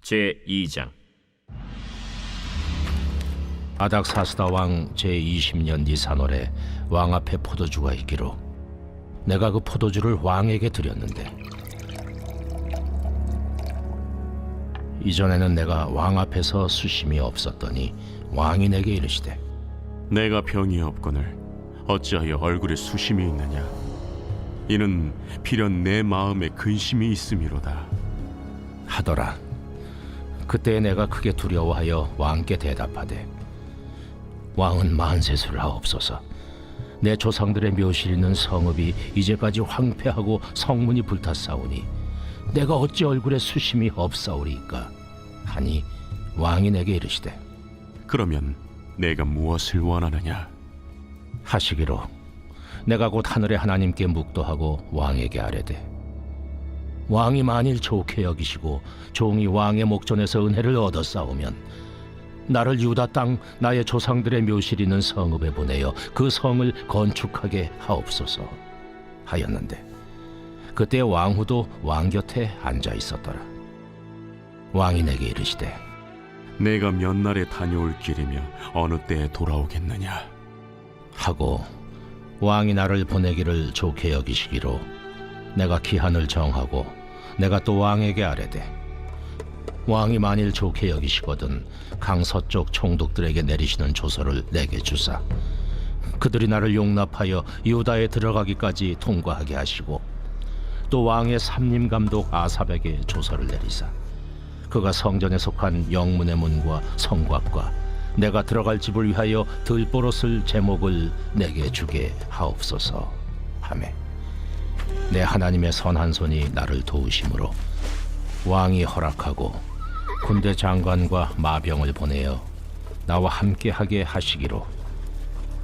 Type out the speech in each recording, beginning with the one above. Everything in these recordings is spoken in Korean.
제2장. 아닥사스다 왕 제20년 니산월에 왕 앞에 포도주가 있기로 내가 그 포도주를 왕에게 드렸는데, 이전에는 내가 왕 앞에서 수심이 없었더니 왕이 내게 이르시되, 내가 병이 없거늘 어찌하여 얼굴에 수심이 있느냐? 이는 필연 내 마음에 근심이 있음이로다. 하더라. 그때 내가 크게 두려워하여 왕께 대답하되, 왕은 만세수를 하옵소서. 내 조상들의 묘실 있는 성읍이 이제까지 황폐하고 성문이 불탔사오니 내가 어찌 얼굴에 수심이 없사오리이까? 하니 왕이 내게 이르시되, 그러면 내가 무엇을 원하느냐? 하시기로 내가 곧 하늘의 하나님께 묵도하고 왕에게 아뢰되, 왕이 만일 좋게 여기시고 종이 왕의 목전에서 은혜를 얻었사오면 나를 유다 땅 나의 조상들의 묘실 있는 성읍에 보내어 그 성을 건축하게 하옵소서 하였는데, 그때 왕후도 왕 곁에 앉아 있었더라. 왕이 내게 이르시되, 내가 몇 날에 다녀올 길이며 어느 때에 돌아오겠느냐? 하고 왕이 나를 보내기를 좋게 여기시기로 내가 기한을 정하고 내가 또 왕에게 아뢰되, 왕이 만일 좋게 여기시거든 강서쪽 총독들에게 내리시는 조서를 내게 주사 그들이 나를 용납하여 유다에 들어가기까지 통과하게 하시고, 또 왕의 삼림감독 아삽에게 조서를 내리사 그가 성전에 속한 영문의 문과 성곽과 내가 들어갈 집을 위하여 들보로 쓸 제목을 내게 주게 하옵소서 하매, 내 하나님의 선한 손이 나를 도우심으로 왕이 허락하고 군대 장관과 마병을 보내어 나와 함께하게 하시기로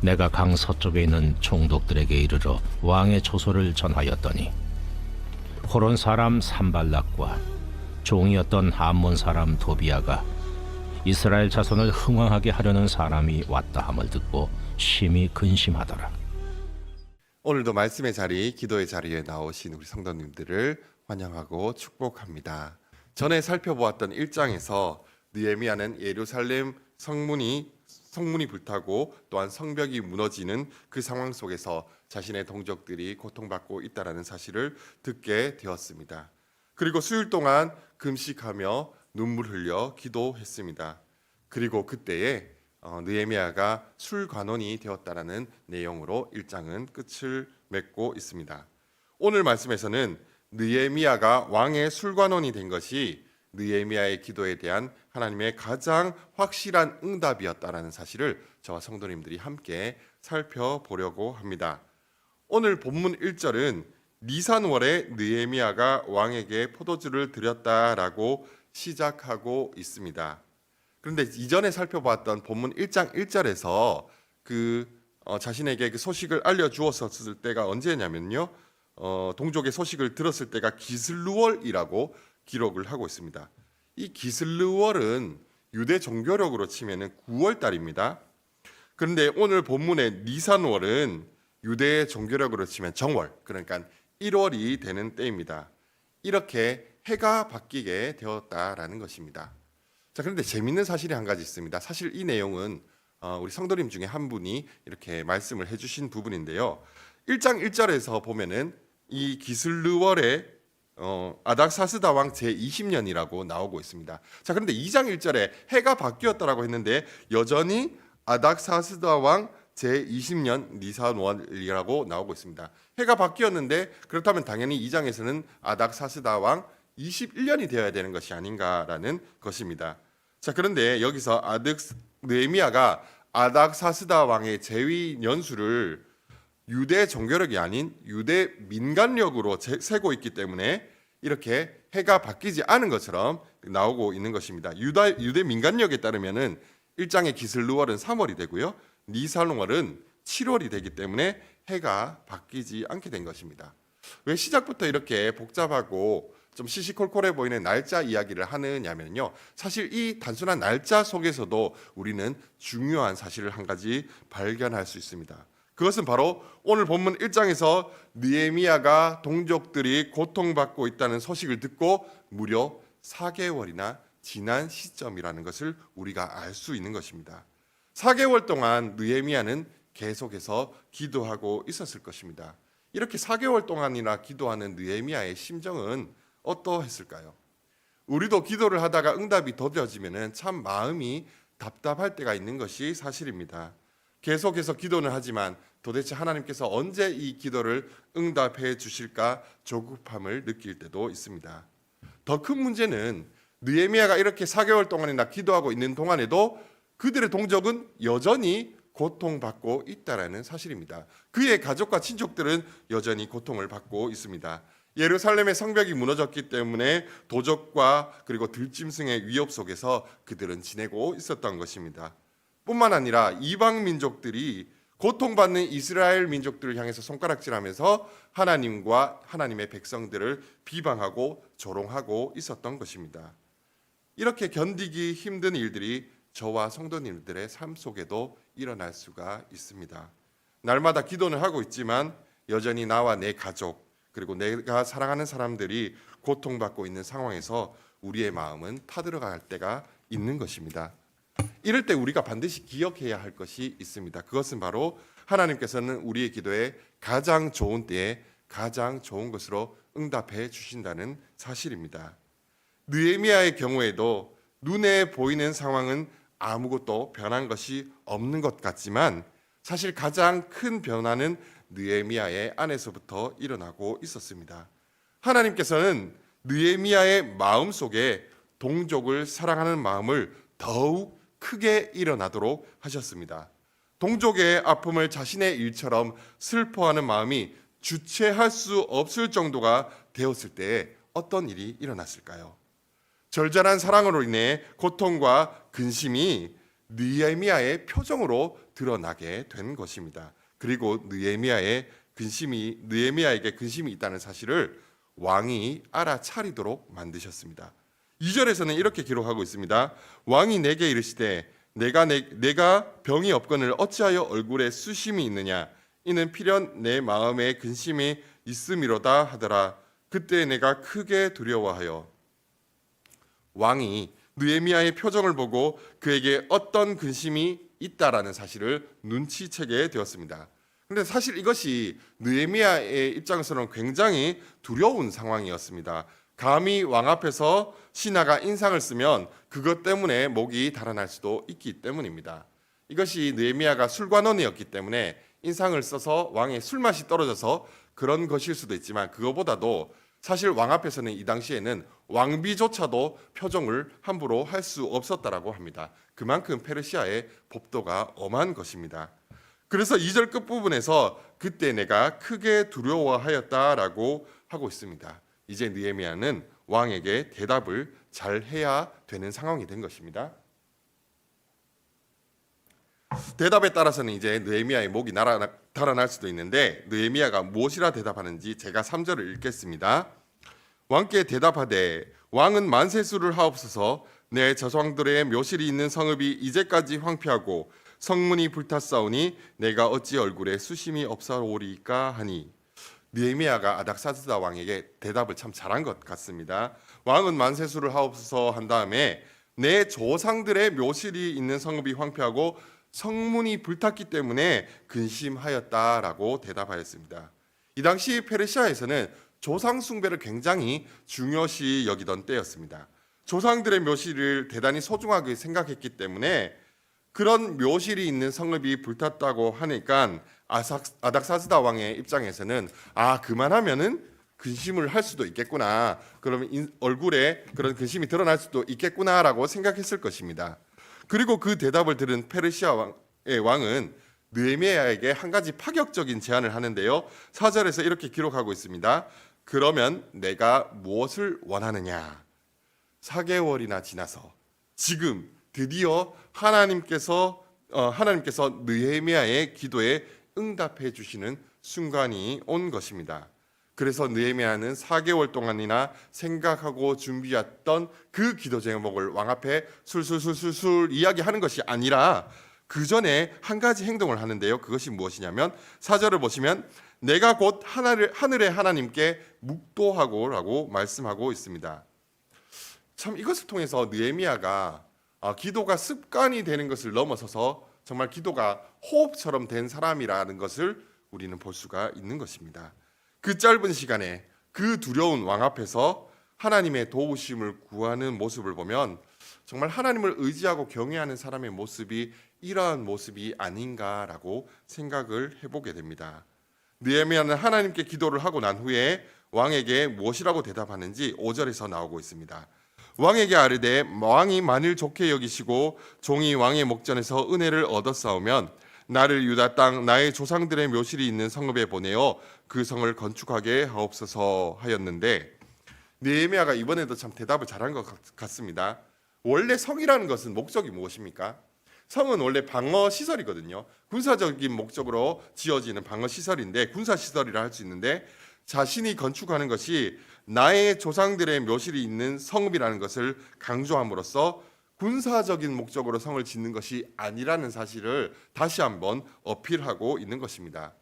내가 강 서쪽에 있는 총독들에게 이르러 왕의 조소를 전하였더니, 호론 사람 산발락과 종이었던 암몬 사람 도비아가 이스라엘 자손을 흥왕하게 하려는 사람이 왔다 함을 듣고 심히 근심하더라. 오늘도 말씀의 자리, 기도의 자리에 나오신 우리 성도님들을 환영하고 축복합니다. 전에 살펴보았던 1장에서 느헤미야는 예루살렘 성문이 불타고 또한 성벽이 무너지는 그 상황 속에서 자신의 동족들이 고통받고 있다는 사실을 듣게 되었습니다. 그리고 수일 동안 금식하며 눈물 흘려 기도했습니다. 그리고 그때에 느헤미야가 술관원이 되었다라는 내용으로 1장은 끝을 맺고 있습니다. 오늘 말씀에서는 느헤미야가 왕의 술관원이 된 것이 느헤미야의 기도에 대한 하나님의 가장 확실한 응답이었다라는 사실을 저와 성도님들이 함께 살펴보려고 합니다. 오늘 본문 1절은 니산월에 느헤미야가 왕에게 포도주를 드렸다라고 시작하고 있습니다. 그런데 이전에 살펴봤던 본문 1장 1절에서 자신에게 그 소식을 알려주었을 때가 언제냐면요, 동족의 소식을 들었을 때가 기슬루월이라고 기록을 하고 있습니다. 이 기슬루월은 유대 종교력으로 치면은 9월 달입니다. 그런데 오늘 본문의 니산월은 유대 종교력으로 치면 정월, 그러니까 1월이 되는 때입니다. 이렇게 해가 바뀌게 되었다라는 것입니다. 자, 그런데 재밌는 사실이 한 가지 있습니다. 사실 이 내용은 우리 성도님 중에 한 분이 이렇게 말씀을 해주신 부분인데요. 1장 1절에서 보면은 이 기슬르월의 아닥사스다 왕 제20년이라고 나오고 있습니다. 자, 그런데 2장 1절에 해가 바뀌었다라고 했는데 여전히 아닥사스다 왕 제20년 니산월이라고 나오고 있습니다. 해가 바뀌었는데 그렇다면 당연히 2장에서는 아닥사스다 왕 21년이 되어야 되는 것이 아닌가라는 것입니다. 자, 그런데 여기서 느헤미야가 아닥사스다 왕의 재위 연수를 유대 종교력이 아닌 유대 민간력으로 세고 있기 때문에 이렇게 해가 바뀌지 않은 것처럼 나오고 있는 것입니다. 유대 민간력에 따르면은 1장의 기슬루월은 3월이 되고요, 니산월은 7월이 되기 때문에 해가 바뀌지 않게 된 것입니다. 왜 시작부터 이렇게 복잡하고 좀 시시콜콜해 보이는 날짜 이야기를 하느냐면요, 사실 이 단순한 날짜 속에서도 우리는 중요한 사실을 한 가지 발견할 수 있습니다. 그것은 바로 오늘 본문 1장에서 느헤미야가 동족들이 고통받고 있다는 소식을 듣고 무려 4개월이나 지난 시점이라는 것을 우리가 알 수 있는 것입니다. 4개월 동안 느헤미야는 계속해서 기도하고 있었을 것입니다. 이렇게 4개월 동안이나 기도하는 느헤미야의 심정은 어떠했을까요? 우리도 기도를 하다가 응답이 더뎌지면 참 마음이 답답할 때가 있는 것이 사실입니다. 계속해서 기도는 하지만 도대체 하나님께서 언제 이 기도를 응답해 주실까 조급함을 느낄 때도 있습니다. 더 큰 문제는 느헤미야가 이렇게 4개월 동안이나 기도하고 있는 동안에도 그들의 동족은 여전히 고통받고 있다라는 사실입니다. 그의 가족과 친족들은 여전히 고통을 받고 있습니다. 예루살렘의 성벽이 무너졌기 때문에 도적과 그리고 들짐승의 위협 속에서 그들은 지내고 있었던 것입니다. 뿐만 아니라 이방 민족들이 고통받는 이스라엘 민족들을 향해서 손가락질하면서 하나님과 하나님의 백성들을 비방하고 조롱하고 있었던 것입니다. 이렇게 견디기 힘든 일들이 저와 성도님들의 삶 속에도 일어날 수가 있습니다. 날마다 기도는 하고 있지만 여전히 나와 내 가족 그리고 내가 사랑하는 사람들이 고통받고 있는 상황에서 우리의 마음은 타들어갈 때가 있는 것입니다. 이럴 때 우리가 반드시 기억해야 할 것이 있습니다. 그것은 바로 하나님께서는 우리의 기도에 가장 좋은 때에 가장 좋은 것으로 응답해 주신다는 사실입니다. 느헤미야의 경우에도 눈에 보이는 상황은 아무것도 변한 것이 없는 것 같지만 사실 가장 큰 변화는 느헤미야의 안에서부터 일어나고 있었습니다. 하나님께서는 느헤미야의 마음 속에 동족을 사랑하는 마음을 더욱 크게 일어나도록 하셨습니다. 동족의 아픔을 자신의 일처럼 슬퍼하는 마음이 주체할 수 없을 정도가 되었을 때에 어떤 일이 일어났을까요? 절절한 사랑으로 인해 고통과 근심이 느헤미야의 표정으로 드러나게 된 것입니다. 그리고 느헤미야에게 근심이 있다는 사실을 왕이 알아차리도록 만드셨습니다. 2절에서는 이렇게 기록하고 있습니다. 왕이 내게 이르시되 내가 병이 없거늘 어찌하여 얼굴에 수심이 있느냐 이는 필연 내 마음에 근심이 있음이로다 하더라. 그때 내가 크게 두려워하여 왕이 느헤미야의 표정을 보고 그에게 어떤 근심이 있다라는 사실을 눈치채게 되었습니다. 그런데 사실 이것이 느헤미야의 입장에서는 굉장히 두려운 상황이었습니다. 감히 왕 앞에서 신하가 인상을 쓰면 그것 때문에 목이 달아날 수도 있기 때문입니다. 이것이 느헤미야가 술관원이었기 때문에 인상을 써서 왕의 술맛이 떨어져서 그런 것일 수도 있지만 그거보다도 사실 왕 앞에서는 이 당시에는 왕비조차도 표정을 함부로 할 수 없었다라고 합니다. 그만큼 페르시아의 법도가 엄한 것입니다. 그래서 2절 끝부분에서 그때 내가 크게 두려워하였다라고 하고 있습니다. 이제 느헤미야는 왕에게 대답을 잘 해야 되는 상황이 된 것입니다. 대답에 따라서는 이제 느헤미야의 목이 달아날 수도 있는데 느헤미야가 무엇이라 대답하는지 제가 3절을 읽겠습니다. 왕께 대답하되 왕은 만세수를 하옵소서. 내 저상들의 묘실이 있는 성읍이 이제까지 황폐하고 성문이 불탔사오니 내가 어찌 얼굴에 수심이 없사오리까 하니. 느헤미야가 아닥사스다 왕에게 대답을 참 잘한 것 같습니다. 왕은 만세수를 하옵소서 한 다음에 내 조상들의 묘실이 있는 성읍이 황폐하고 성문이 불탔기 때문에 근심하였다라고 대답하였습니다. 이 당시 페르시아에서는 조상 숭배를 굉장히 중요시 여기던 때였습니다. 조상들의 묘실을 대단히 소중하게 생각했기 때문에 그런 묘실이 있는 성읍이 불탔다고 하니까 아닥사스다 왕의 입장에서는 그만하면은 근심을 할 수도 있겠구나. 그러면 얼굴에 그런 근심이 드러날 수도 있겠구나라고 생각했을 것입니다. 그리고 그 대답을 들은 페르시아 왕은 느헤미야에게 한 가지 파격적인 제안을 하는데요. 4절에서 이렇게 기록하고 있습니다. 그러면 내가 무엇을 원하느냐? 4개월이나 지나서 지금 드디어 하나님께서 느헤미야의 기도에 응답해 주시는 순간이 온 것입니다. 그래서 느헤미야는 4개월 동안이나 생각하고 준비했던 그 기도 제목을 왕 앞에 술술술술술 이야기하는 것이 아니라 그 전에 한 가지 행동을 하는데요. 그것이 무엇이냐면 4절을 보시면 내가 곧 하늘의 하나님께 묵도하고라고 말씀하고 있습니다. 참 이것을 통해서 느헤미야가 기도가 습관이 되는 것을 넘어서서 정말 기도가 호흡처럼 된 사람이라는 것을 우리는 볼 수가 있는 것입니다. 그 짧은 시간에 그 두려운 왕 앞에서 하나님의 도우심을 구하는 모습을 보면 정말 하나님을 의지하고 경외하는 사람의 모습이 이러한 모습이 아닌가라고 생각을 해보게 됩니다. 느헤미야는 하나님께 기도를 하고 난 후에 왕에게 무엇이라고 대답하는지 5절에서 나오고 있습니다. 왕에게 아뢰되 왕이 만일 좋게 여기시고 종이 왕의 목전에서 은혜를 얻었사오면 나를 유다 땅 나의 조상들의 묘실이 있는 성읍에 보내어 그 성을 건축하게 하옵소서 하였는데, 느헤미야가 이번에도 참 대답을 잘한 것 같습니다. 원래 성이라는 것은 목적이 무엇입니까? 성은 원래 방어 시설이거든요. 군사적인 목적으로 지어지는 방어 시설인데, 군사 시설이라 할 수 있는데, 자신이 건축하는 것이 나의 조상들의 묘실이 있는 성읍이라는 것을 강조함으로써 군사적인 목적으로 성을 짓는 것이 아니라는 사실을 다시 한번 어필하고 있는 것입니다.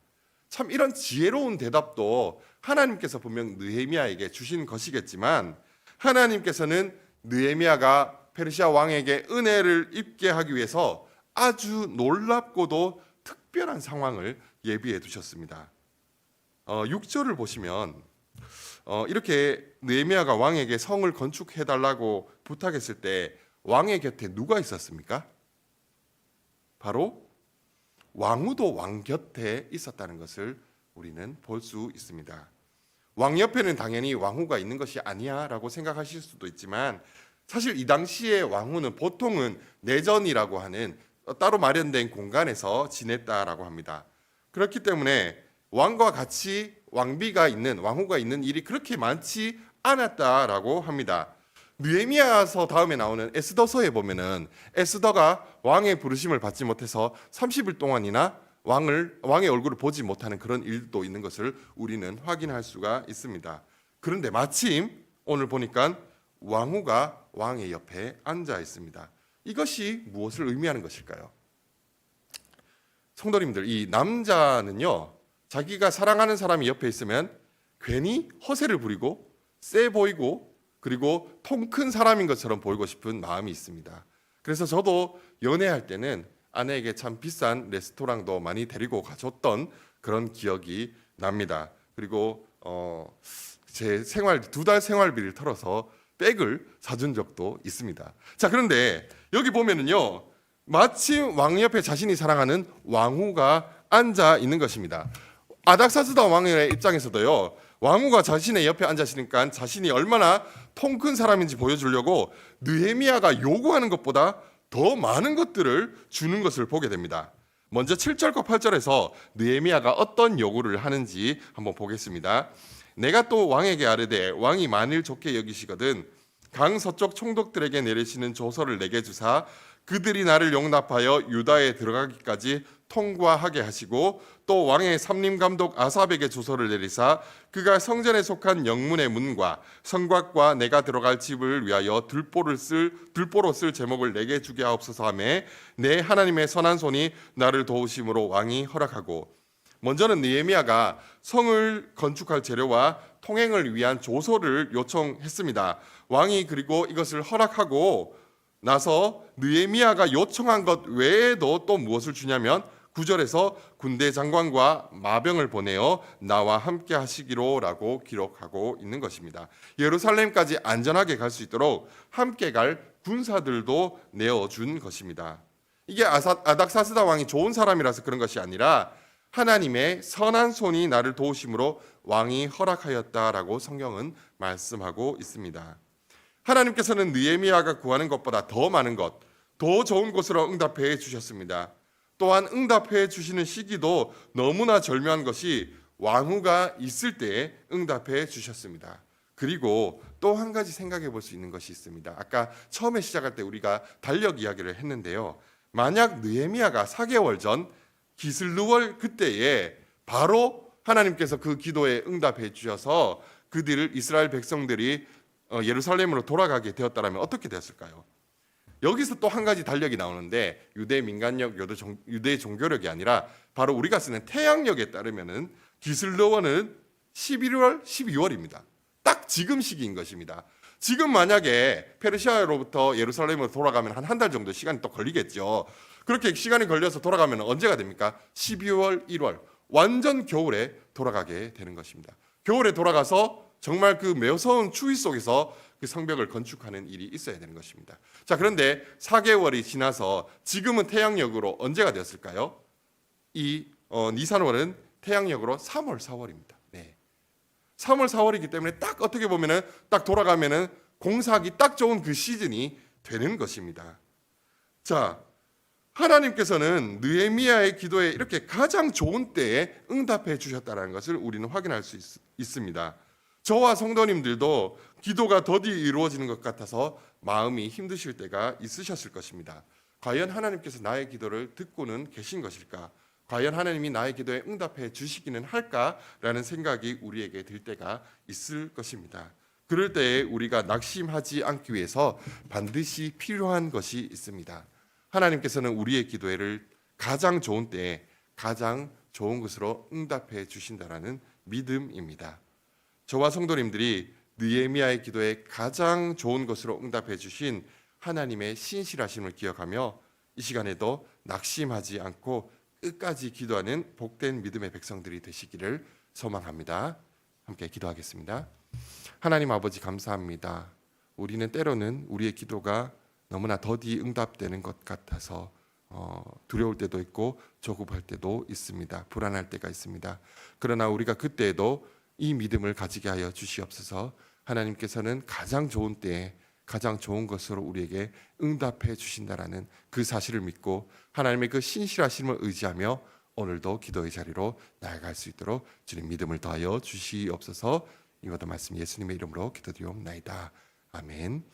참 이런 지혜로운 대답도 하나님께서 분명 느헤미야에게 주신 것이겠지만, 하나님께서는 느헤미야가 페르시아 왕에게 은혜를 입게 하기 위해서 아주 놀랍고도 특별한 상황을 예비해 두셨습니다. 6절을 보시면 이렇게 느헤미야가 왕에게 성을 건축해 달라고 부탁했을 때 왕의 곁에 누가 있었습니까? 바로 왕후도 왕 곁에 있었다는 것을 우리는 볼 수 있습니다. 왕 옆에는 당연히 왕후가 있는 것이 아니야라고 생각하실 수도 있지만, 사실 이 당시에 왕후는 보통은 내전이라고 하는 따로 마련된 공간에서 지냈다라고 합니다. 그렇기 때문에 왕과 같이 왕비가 있는, 왕후가 있는 일이 그렇게 많지 않았다라고 합니다. 느헤미야서 다음에 나오는 에스더서에 보면은 에스더가 왕의 부르심을 받지 못해서 30일 동안이나 왕의 얼굴을 보지 못하는 그런 일도 있는 것을 우리는 확인할 수가 있습니다. 그런데 마침 오늘 보니까 왕후가 왕의 옆에 앉아 있습니다. 이것이 무엇을 의미하는 것일까요? 성도님들, 이 남자는요, 자기가 사랑하는 사람이 옆에 있으면 괜히 허세를 부리고 세 보이고 그리고 통 큰 사람인 것처럼 보이고 싶은 마음이 있습니다. 그래서 저도 연애할 때는 아내에게 참 비싼 레스토랑도 많이 데리고 가줬던 그런 기억이 납니다. 그리고 제 2달 생활비를 털어서 백을 사준 적도 있습니다. 자, 그런데 여기 보면은요, 마침 왕 옆에 자신이 사랑하는 왕후가 앉아 있는 것입니다. 아닥사스다 왕의 입장에서도요, 왕후가 자신의 옆에 앉으시니까 자신이 얼마나 통 큰 사람인지 보여주려고 느헤미야가 요구하는 것보다 더 많은 것들을 주는 것을 보게 됩니다. 먼저 7절과 8절에서 느헤미야가 어떤 요구를 하는지 한번 보겠습니다. 내가 또 왕에게 아뢰되 왕이 만일 좋게 여기시거든 강 서쪽 총독들에게 내리시는 조서를 내게 주사 그들이 나를 용납하여 유다에 들어가기까지 통과하게 하시고, 또 왕의 삼림감독 아삽에게 조서를 내리사 그가 성전에 속한 영문의 문과 성곽과 내가 들어갈 집을 위하여 들보로 쓸 제목을 내게 주게 하옵소서 하며 내 하나님의 선한 손이 나를 도우심으로 왕이 허락하고. 먼저는 느헤미야가 성을 건축할 재료와 통행을 위한 조서를 요청했습니다. 왕이 그리고 이것을 허락하고 나서 느헤미야가 요청한 것 외에도 또 무엇을 주냐면 9절에서 군대 장관과 마병을 보내어 나와 함께 하시기로라고 기록하고 있는 것입니다. 예루살렘까지 안전하게 갈 수 있도록 함께 갈 군사들도 내어준 것입니다. 이게 아닥사스다 왕이 좋은 사람이라서 그런 것이 아니라 하나님의 선한 손이 나를 도우심으로 왕이 허락하였다라고 성경은 말씀하고 있습니다. 하나님께서는 느헤미야가 구하는 것보다 더 많은 것, 더 좋은 곳으로 응답해 주셨습니다. 또한 응답해 주시는 시기도 너무나 절묘한 것이 왕후가 있을 때 응답해 주셨습니다. 그리고 또 한 가지 생각해 볼 수 있는 것이 있습니다. 아까 처음에 시작할 때 우리가 달력 이야기를 했는데요. 만약 느헤미야가 4개월 전 기슬르월 그때에 바로 하나님께서 그 기도에 응답해 주셔서 그들을 이스라엘 백성들이 예루살렘으로 돌아가게 되었다면 어떻게 되었을까요? 여기서 또 한 가지 달력이 나오는데 유대 민간력, 유대 종교력이 아니라 바로 우리가 쓰는 태양력에 따르면은 기슬르월은 11월, 12월입니다. 딱 지금 시기인 것입니다. 지금 만약에 페르시아로부터 예루살렘으로 돌아가면 한 달 정도 시간이 또 걸리겠죠. 그렇게 시간이 걸려서 돌아가면 언제가 됩니까? 12월, 1월 완전 겨울에 돌아가게 되는 것입니다. 겨울에 돌아가서 정말 그 매서운 추위 속에서 그 성벽을 건축하는 일이 있어야 되는 것입니다. 자, 그런데 4개월이 지나서 지금은 태양력으로 언제가 되었을까요? 이 니산월은 태양력으로 3월, 4월입니다. 네. 3월, 4월이기 때문에 딱 어떻게 보면은 딱 돌아가면은 공사하기 딱 좋은 그 시즌이 되는 것입니다. 자, 하나님께서는 느헤미야의 기도에 이렇게 가장 좋은 때에 응답해 주셨다는 것을 우리는 확인할 수 있습니다. 저와 성도님들도 기도가 더디 이루어지는 것 같아서 마음이 힘드실 때가 있으셨을 것입니다. 과연 하나님께서 나의 기도를 듣고는 계신 것일까? 과연 하나님이 나의 기도에 응답해 주시기는 할까라는 생각이 우리에게 들 때가 있을 것입니다. 그럴 때에 우리가 낙심하지 않기 위해서 반드시 필요한 것이 있습니다. 하나님께서는 우리의 기도를 가장 좋은 때에 가장 좋은 것으로 응답해 주신다라는 믿음입니다. 저와 성도님들이 느헤미야의 기도에 가장 좋은 것으로 응답해 주신 하나님의 신실하심을 기억하며 이 시간에도 낙심하지 않고 끝까지 기도하는 복된 믿음의 백성들이 되시기를 소망합니다. 함께 기도하겠습니다. 하나님 아버지 감사합니다. 우리는 때로는 우리의 기도가 너무나 더디 응답되는 것 같아서 두려울 때도 있고 조급할 때도 있습니다. 불안할 때가 있습니다. 그러나 우리가 그때에도 이 믿음을 가지게 하여 주시옵소서. 하나님께서는 가장 좋은 때에 가장 좋은 것으로 우리에게 응답해 주신다라는 그 사실을 믿고 하나님의 그 신실하심을 의지하며 오늘도 기도의 자리로 나아갈 수 있도록 주님 믿음을 더하여 주시옵소서. 이것도 말씀 예수님의 이름으로 기도드리옵나이다. 아멘.